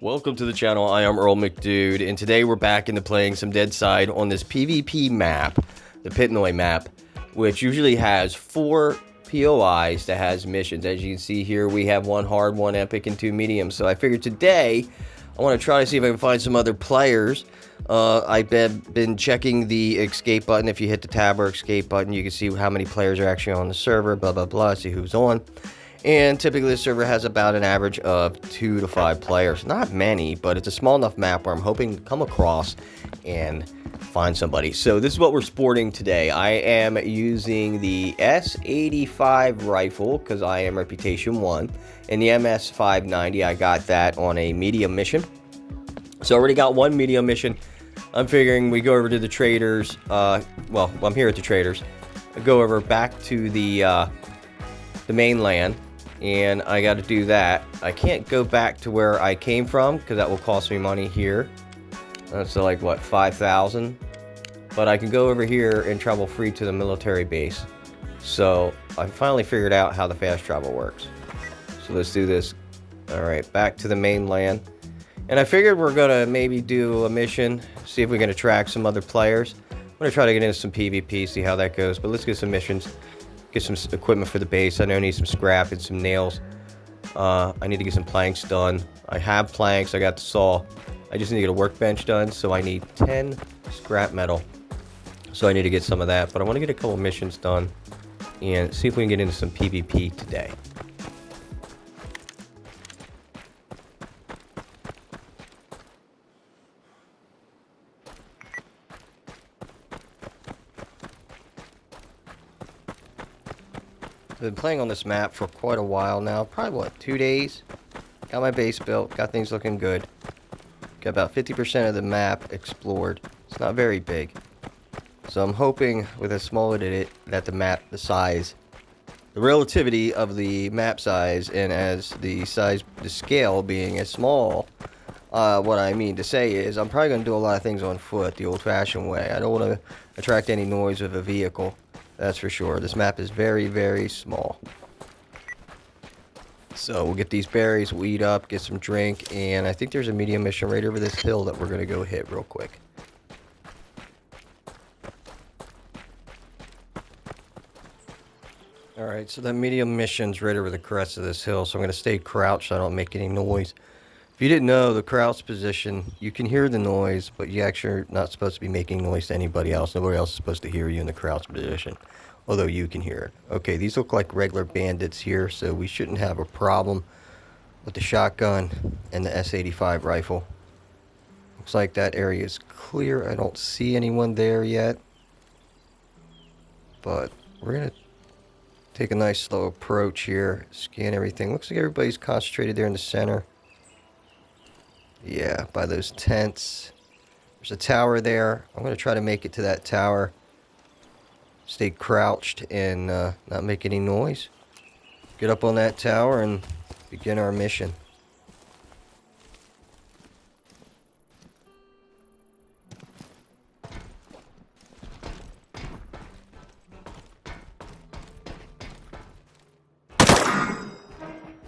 Welcome to the channel. I am Earl McDude, and today we're back into playing some Deadside on this PvP map, the Pitnoy map, which usually has 4 POIs that has missions. As you can see here, we have 1 hard, 1 epic, and 2 medium. So I figured today I want to try to see if I can find some other players. I've been checking the escape button. If you hit the tab or escape button, you can see how many players are actually on the server, blah, blah, blah, see who's on. And typically the server has about an average of 2 to 5 players. Not many, but it's a small enough map where I'm hoping to come across and find somebody. So this is what we're sporting today. I am using the S85 rifle because I am Reputation 1. And the MS590, I got that on a medium mission. So I already got 1 medium mission. I'm figuring we go over to the traders. Well, I'm here at the traders. I go over back to the mainland. And I got to do that. I can't go back to where I came from because that will cost me money here. So like what, 5,000? But I can go over here and travel free to the military base. So I finally figured out how the fast travel works. So let's do this. All right, back to the mainland. And I figured we're gonna maybe do a mission, see if we can attract some other players. I'm gonna try to get into some PvP, see how that goes. But let's get some missions. Get some equipment for the base. I know I need some scrap and some nails. I need to get some planks done. I have planks. I got the saw. I just need to get a workbench done. So I need 10 scrap metal. So I need to get some of that. But I want to get a couple missions done and see if we can get into some PvP today. I've been playing on this map for quite a while now, probably what, 2 days? Got my base built, got things looking good. Got about 50% of the map explored. It's not very big. So I'm hoping with a small edit that the map, the size, the relativity of the map size and as the size, the scale being as small, what I mean to say is I'm probably going to do a lot of things on foot the old-fashioned way. I don't want to attract any noise with a vehicle. That's for sure. This map is very, very small. So we'll get these berries, we'll eat up, get some drink, and I think there's a medium mission right over this hill that we're going to go hit real quick. Alright, so that medium mission's right over the crest of this hill, so I'm going to stay crouched so I don't make any noise. If you didn't know, the crouch position, you can hear the noise, but you actually are not supposed to be making noise to anybody else. Nobody else is supposed to hear you in the crouch position, although you can hear it. Okay, these look like regular bandits here, so we shouldn't have a problem with the shotgun and the S85 rifle. Looks like that area is clear. I don't see anyone there yet, but we're going to take a nice slow approach here, scan everything. Looks like everybody's concentrated there in the center. Yeah, by those tents. There's a tower there. I'm going to try to make it to that tower. Stay crouched and not make any noise. Get up on that tower and begin our mission.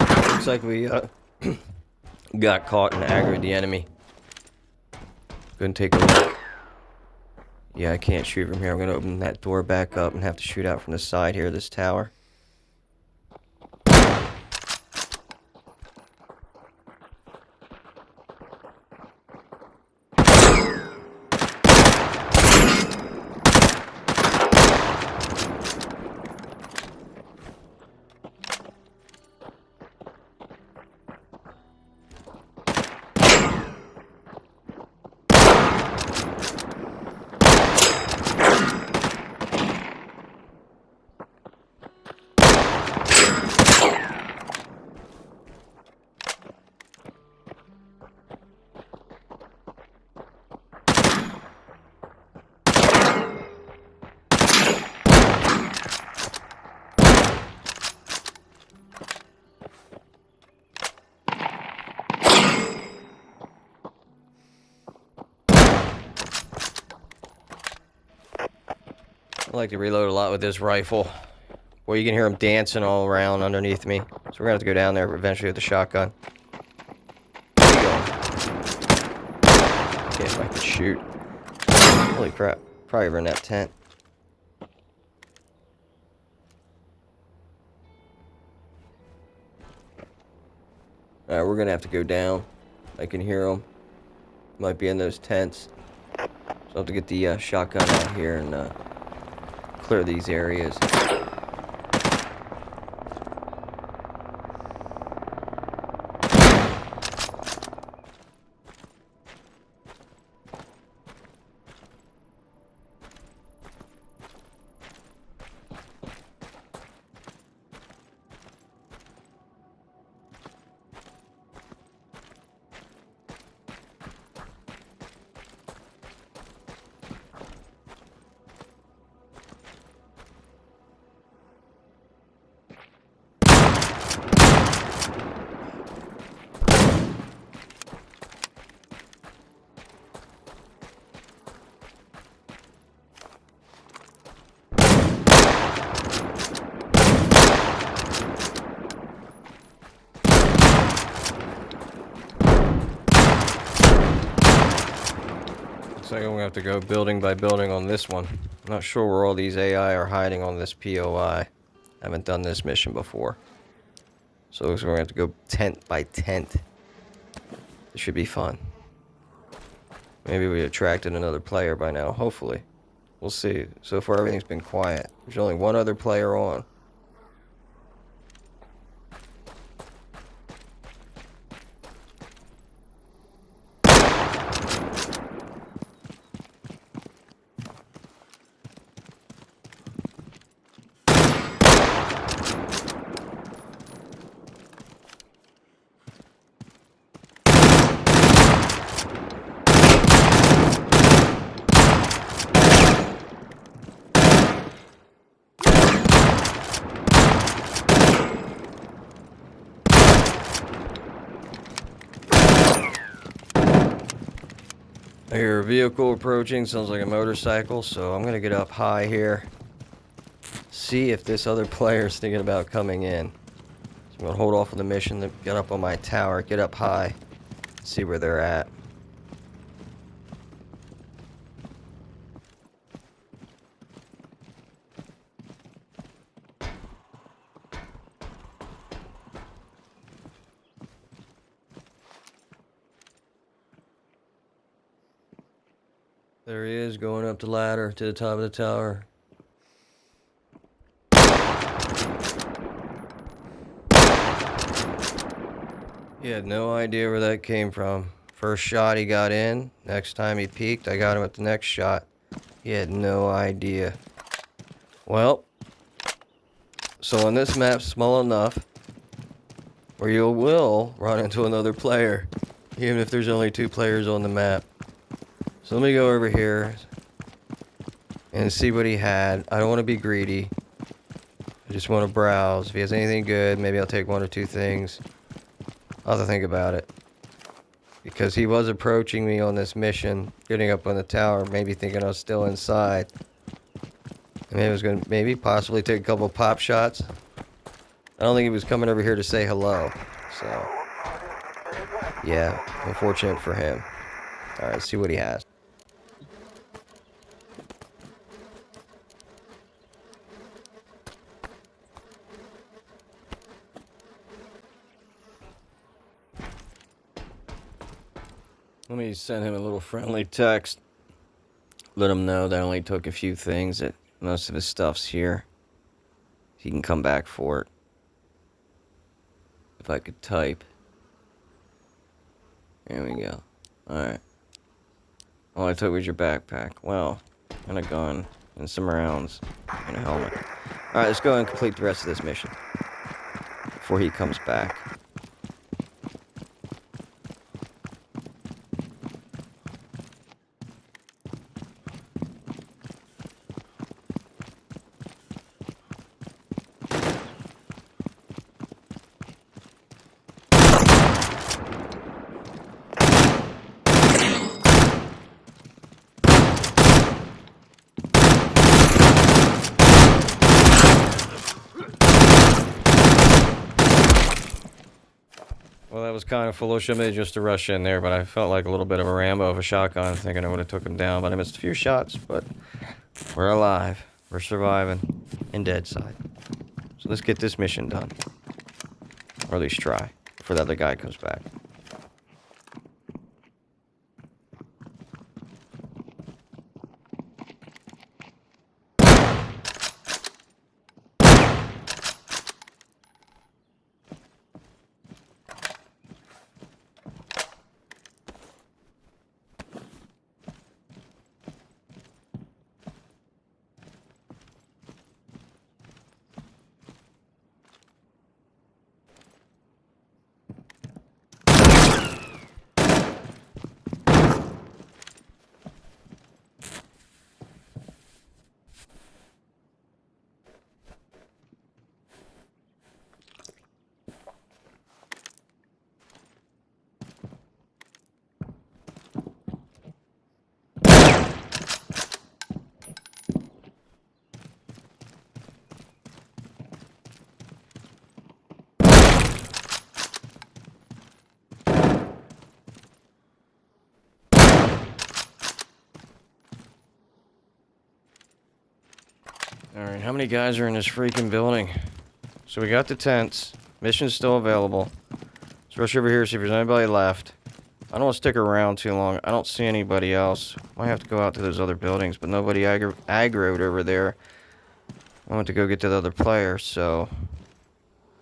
Looks like we got caught and aggroed the enemy. Gonna take a look. Yeah, I can't shoot from here. I'm gonna open that door back up and have to shoot out from the side here of this tower. I like to reload a lot with this rifle. Well, you can hear them dancing all around underneath me. So we're going to have to go down there eventually with the shotgun. Where are you going? I could shoot. Holy crap. Probably over in that tent. Alright, we're gonna have to go down. I can hear them. Might be in those tents. So I'll have to get the shotgun out here and clear these areas. Looks like I'm gonna have to go building by building on this one. I'm not sure where all these AI are hiding on this POI. I haven't done this mission before. So it looks like we're gonna have to go tent by tent. It should be fun. Maybe we attracted another player by now, hopefully. We'll see. So far everything's been quiet. There's only one other player on. I hear a vehicle approaching, sounds like a motorcycle, so I'm gonna get up high here. See if this other player's thinking about coming in. So I'm gonna hold off on the mission to get up on my tower, get up high, see where they're at. There he is, going up the ladder to the top of the tower. He had no idea where that came from. First shot he got in, next time he peeked, I got him at the next shot. He had no idea. Well, so on this map, small enough where you will run into another player, even if there's only 2 players on the map. So let me go over here and see what he had. I don't want to be greedy. I just want to browse. If he has anything good, maybe I'll take 1 or 2 things. I'll have to think about it. Because he was approaching me on this mission, getting up on the tower, maybe thinking I was still inside. And maybe I was going to possibly take a couple pop shots. I don't think he was coming over here to say hello. So, yeah, unfortunate for him. Alright, let's see what he has. Let me send him a little friendly text. Let him know that I only took a few things, that most of his stuff's here. He can come back for it. If I could type. There we go. Alright. All I took was your backpack. Well, and a gun, and some rounds, and a helmet. Alright, let's go and complete the rest of this mission. Before he comes back. Well, that was kind of foolish of me just to rush in there, but I felt like a little bit of a Rambo of a shotgun, thinking I would have took him down, but I missed a few shots, but we're alive. We're surviving in Deadside. So let's get this mission done. Or at least try, before the other guy comes back. Alright, how many guys are in this freaking building? So we got the tents. Mission's still available. Let's rush over here, see if there's anybody left. I don't want to stick around too long. I don't see anybody else. Might have to go out to those other buildings, but nobody aggroed over there. I want to go get to the other player, so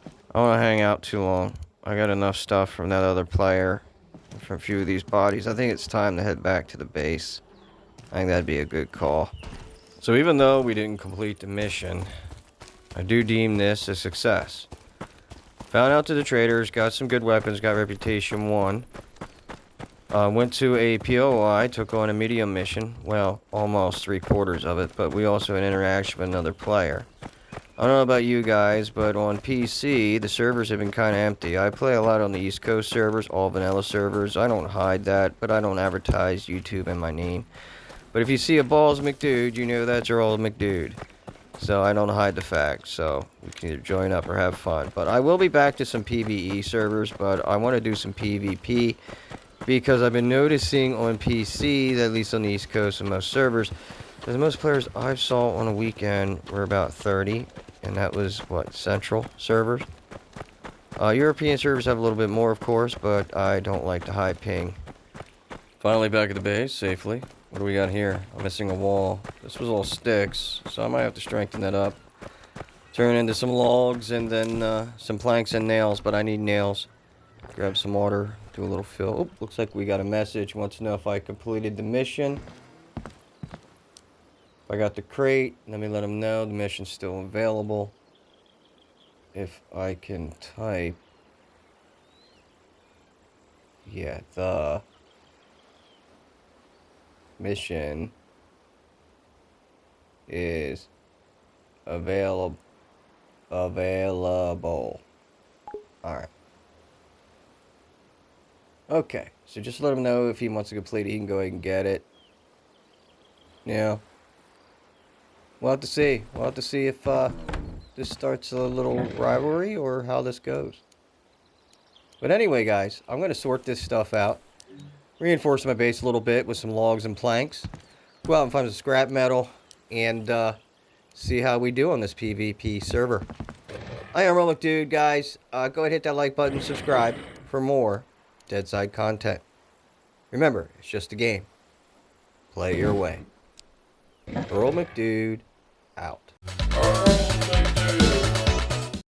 I don't want to hang out too long. I got enough stuff from that other player, from a few of these bodies. I think it's time to head back to the base. I think that'd be a good call. So even though we didn't complete the mission, I do deem this a success. Found out to the traders, got some good weapons, got reputation 1. Went to a POI, took on a medium mission. Well, almost 3/4 of it, but we also had an interaction with another player. I don't know about you guys, but on PC, the servers have been kind of empty. I play a lot on the East Coast servers, all vanilla servers. I don't hide that, but I don't advertise YouTube in my name. But if you see a Balls McDude, you know that's Earl McDude. So I don't hide the fact, so you can either join up or have fun. But I will be back to some PvE servers, but I want to do some PvP. Because I've been noticing on PC, at least on the East Coast and most servers, that the most players I saw on a weekend were about 30. And that was, what, Central servers? European servers have a little bit more, of course, but I don't like the high ping. Finally back at the base, safely. What do we got here? I'm missing a wall. This was all sticks, so I might have to strengthen that up. Turn into some logs and then some planks and nails, but I need nails. Grab some water, do a little fill. Oh, looks like we got a message. Wants to know if I completed the mission. If I got the crate, let me let them know the mission's still available. If I can type, yeah, the mission is available. Alright. Okay, so just let him know if he wants to complete it, he can go ahead and get it. Yeah. We'll have to see. We'll have to see if this starts a little rivalry or how this goes. But anyway, guys, I'm going to sort this stuff out. Reinforce my base a little bit with some logs and planks. Go out and find some scrap metal and see how we do on this PvP server. I am Rollick Dude, guys. Go ahead and hit that like button, subscribe for more Deadside content. Remember, it's just a game. Play your way. Earl McDude, out.